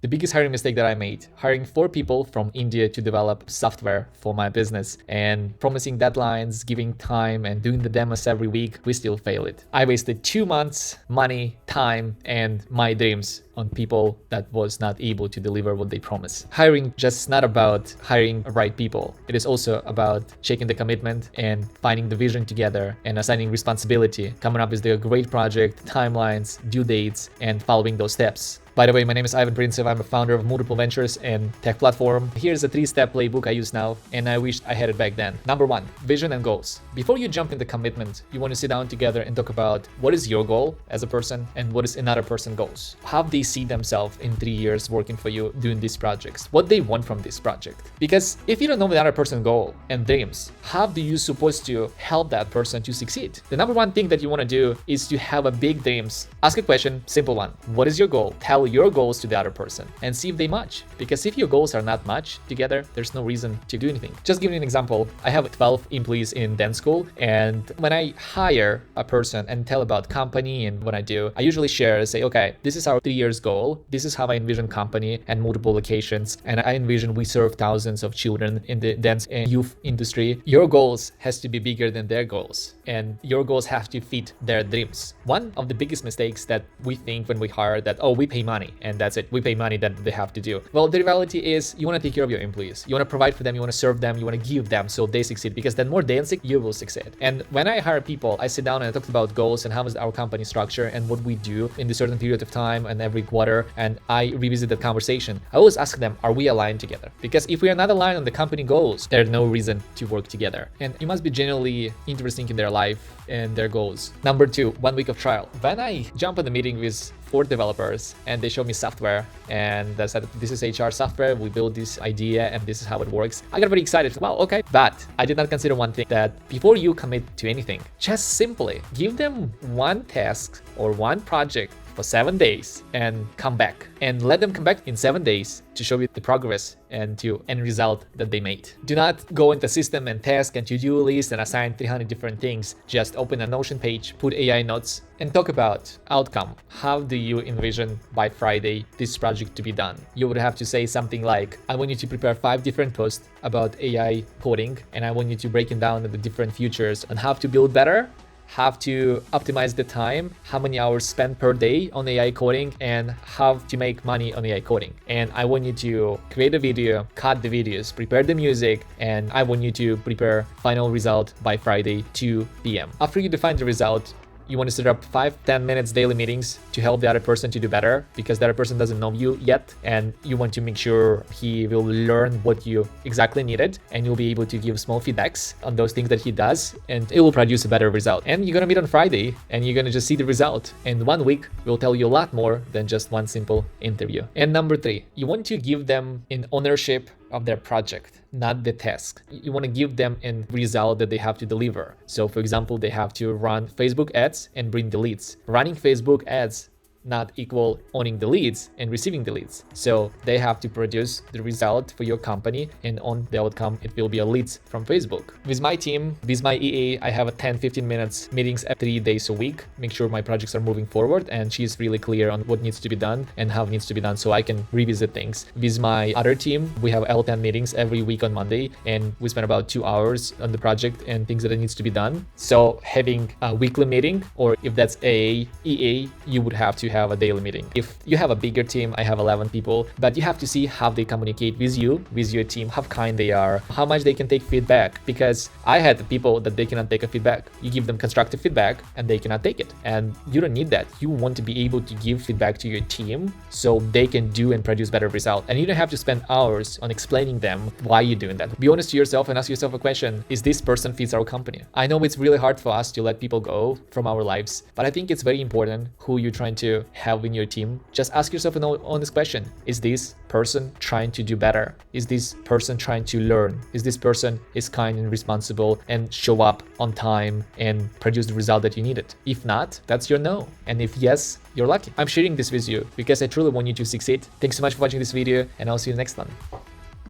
The biggest hiring mistake that I made, hiring 4 people from India to develop software for my business and promising deadlines, giving time and doing the demos every week, we still failed it. I wasted 2 months, money, time, and my dreams on people that was not able to deliver what they promised. Hiring just not about hiring the right people. It is also about checking the commitment and finding the vision together and assigning responsibility, coming up with the great project, timelines, due dates, and following those steps. By the way, my name is Ivan Princev. I'm a founder of multiple ventures and tech platform. Here's a 3-step playbook I use now, and I wish I had it back then. Number 1, vision and goals. Before you jump into commitment, you want to sit down together and talk about what is your goal as a person and what is another person's goals. How they see themselves in 3 years working for you doing these projects, what they want from this project. Because if you don't know the other person's goal and dreams, how do you supposed to help that person to succeed? The number 1 thing that you want to do is to have a big dreams. Ask a question, simple one. What is your goal? Tell your goals to the other person and see if they match. Because if your goals are not matched together, there's no reason to do anything. Just give you an example. I have 12 employees in dance school, and when I hire a person and tell about company and what I do, I usually share and say, okay, this is our 3 years goal. This is how I envision company and multiple locations. And I envision we serve thousands of children in the dance and youth industry. Your goals has to be bigger than their goals, and your goals have to fit their dreams. One of the biggest mistakes that we think when we hire that, oh, we pay money and that's it. We pay money that they have to do. Well, the reality is you want to take care of your employees. You want to provide for them. You want to serve them. You want to give them so they succeed, because then more they succeed, you will succeed. And when I hire people, I sit down and I talk about goals and how is our company structure and what we do in a certain period of time and every quarter. And I revisit that conversation. I always ask them, are we aligned together? Because if we are not aligned on the company goals, there's no reason to work together. And you must be genuinely interested in their life and their goals. Number 2, 1 week of trial. When I jump in the meeting with 4 developers and they show me software and they said, this is HR software, we built this idea and this is how it works, I got very excited. Wow, okay. But I did not consider one thing, that before you commit to anything, just simply give them one task or one project for 7 days and come back, and let them come back in 7 days to show you the progress and to end result that they made. Do not go into system and task and to-do list and assign 300 different things. Just open a Notion page, put AI notes, and talk about outcome. How do you envision by Friday this project to be done? You would have to say something like, I want you to prepare 5 different posts about AI coding, and I want you to break it down into the different features on how to build better, how to optimize the time, how many hours spent per day on AI coding, and how to make money on AI coding. And I want you to create a video, cut the videos, prepare the music, and I want you to prepare final result by Friday, 2 p.m. After you define the result, you want to set up 5-10 minutes daily meetings to help the other person to do better, because the other person doesn't know you yet, and you want to make sure he will learn what you exactly needed, and you'll be able to give small feedbacks on those things that he does, and it will produce a better result. And you're gonna meet on Friday and you're gonna just see the result, and 1 week will tell you a lot more than just one simple interview. And number 3, you want to give them an ownership of their project, not the task. You want to give them a result that they have to deliver. So for example, they have to run Facebook ads and bring the leads. Running Facebook ads not equal owning the leads and receiving the leads. So they have to produce the result for your company, and on the outcome, it will be a leads from Facebook. With my team, with my EA, I have a 10-15 minutes meetings 3 days a week, make sure my projects are moving forward, and she's really clear on what needs to be done and how it needs to be done, so I can revisit things. With my other team, we have L10 meetings every week on Monday, and we spend about 2 hours on the project and things that needs to be done. So having a weekly meeting, or if that's EA, you would have to have a daily meeting. If you have a bigger team, I have 11 people, but you have to see how they communicate with you, with your team, how kind they are, how much they can take feedback, because I had people that they cannot take a feedback. You give them constructive feedback and they cannot take it, and you don't need that. You want to be able to give feedback to your team so they can do and produce better results, and you don't have to spend hours on explaining them why you're doing that. Be honest to yourself and ask yourself a question: is this person fits our company? I know it's really hard for us to let people go from our lives, but I think it's very important who you're trying to have in your team. Just ask yourself an honest question: is this person trying to do better? Is this person trying to learn? Is this person is kind and responsible and show up on time and produce the result that you needed? If not, that's your no. And if yes, you're lucky. I'm sharing this with you because I truly want you to succeed. Thanks so much for watching this video, and I'll see you next time.